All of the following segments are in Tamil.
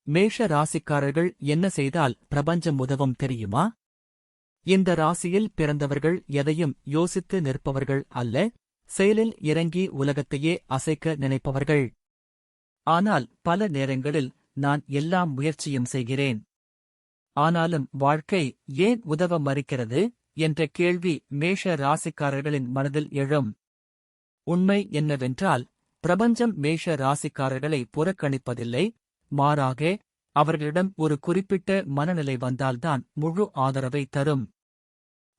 மேஷ ராசிக்காரர்கள் என்ன செய்தால் பிரபஞ்சம் உதவும் தெரியுமா? இந்த ராசியில் பிறந்தவர்கள் எதையும் யோசித்து நிற்பவர்கள் அல்ல, செயலில் இறங்கி உலகத்தையே அசைக்க நினைப்பவர்கள். ஆனால் பல நேரங்களில் நான் எல்லாம் முயற்சியும் செய்கிறேன். ஆனாலும் வாழ்க்கை ஏன் உதவ மறுக்கிறது என்ற கேள்வி மேஷ ராசிக்காரர்களின் மனதில் எழும். உண்மை என்னவென்றால், பிரபஞ்சம் மேஷ ராசிக்காரர்களை புறக்கணிப்பதில்லை, மாறாக அவர்களிடம் ஒரு குறிப்பிட்ட மனநிலை வந்தால்தான் முழு ஆதரவை தரும்.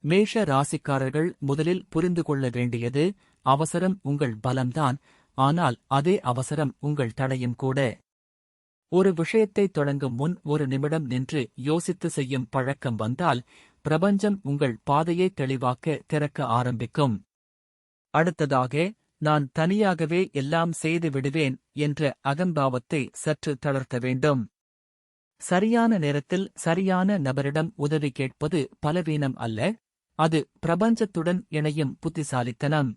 மேஷ ராசிக்காரர்கள் முதலில் புரிந்து கொள்ள வேண்டியது, அவசரம் உங்கள் பலம்தான், ஆனால் அதே அவசரம் உங்கள் தடையும் கூட. ஒரு விஷயத்தை தொடங்கும் முன் ஒரு நிமிடம் நின்று யோசித்து செய்யும் பழக்கம் வந்தால், பிரபஞ்சம் உங்கள் பாதையை தெளிவாக்க திறக்க ஆரம்பிக்கும். அடுத்ததாக, நான் தனியாகவே எல்லாம் செய்து விடுவேன் என்ற அகம்பாவத்தை சற்று தளர்த்த வேண்டும். சரியான நேரத்தில் சரியான நபரிடம் உதவி கேட்பது பலவீனம் அல்ல, அது பிரபஞ்சத்துடன் இணையும் புத்திசாலித்தனம்.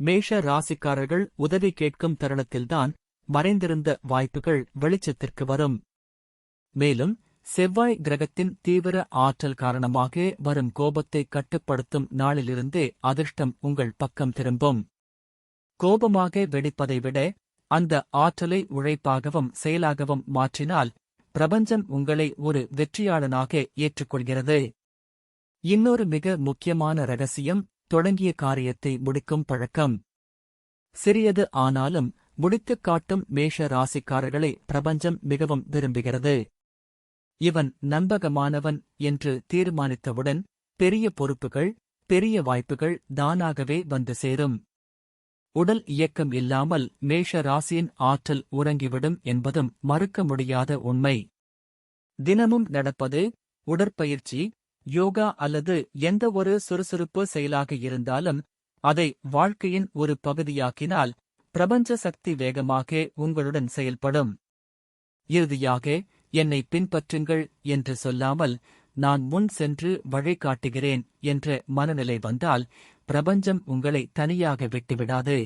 மேஷ ராசிக்காரர்கள் உதவி கேட்கும் தருணத்தில்தான் மறைந்திருந்த வாய்ப்புகள் வெளிச்சத்திற்கு வரும். மேலும் செவ்வாய் கிரகத்தின் தீவிர ஆற்றல் காரணமாக வரும் கோபத்தை கட்டுப்படுத்தும் நாளிலிருந்தே அதிர்ஷ்டம் உங்கள் பக்கம் திரும்பும். கோபமாக வெடிப்பதை விட அந்த ஆற்றலை உழைப்பாகவும் செயலாகவும் மாற்றினால் பிரபஞ்சம் உங்களை ஒரு வெற்றியாளனாக ஏற்றுக்கொள்கிறது. இன்னொரு மிக முக்கியமான ரகசியம், தொடங்கிய காரியத்தை முடிக்கும் பழக்கம். சிறியது ஆனாலும் முடித்துக் காட்டும் மேஷ ராசிக்காரர்களை பிரபஞ்சம் மிகவும் விரும்புகிறது. இவன் நம்பகமானவன் என்று தீர்மானித்தவுடன் பெரிய பொறுப்புகள், பெரிய வாய்ப்புகள் தானாகவே வந்து சேரும். உடல் இயக்கம் இல்லாமல் மேஷ ராசியின் ஆற்றல் உறங்கிவிடும் என்பதும் மறுக்க முடியாத உண்மை. தினமும் நடப்பது, உடற்பயிற்சி, யோகா அல்லது எந்த ஒரு சுறுசுறுப்பு செயலாக இருந்தாலும் அதை வாழ்க்கையின் ஒரு பகுதியாக்கினால் பிரபஞ்ச சக்தி வேகமாக உங்களுடன் செயல்படும். இறுதியாக, என்னை பின்பற்றுங்கள் என்று சொல்லாமல், நான் முன் சென்று வழிகாட்டுகிறேன் என்ற மனநிலை வந்தால் பிரபஞ்சம் உங்களை தனியாக விட்டுவிடாது.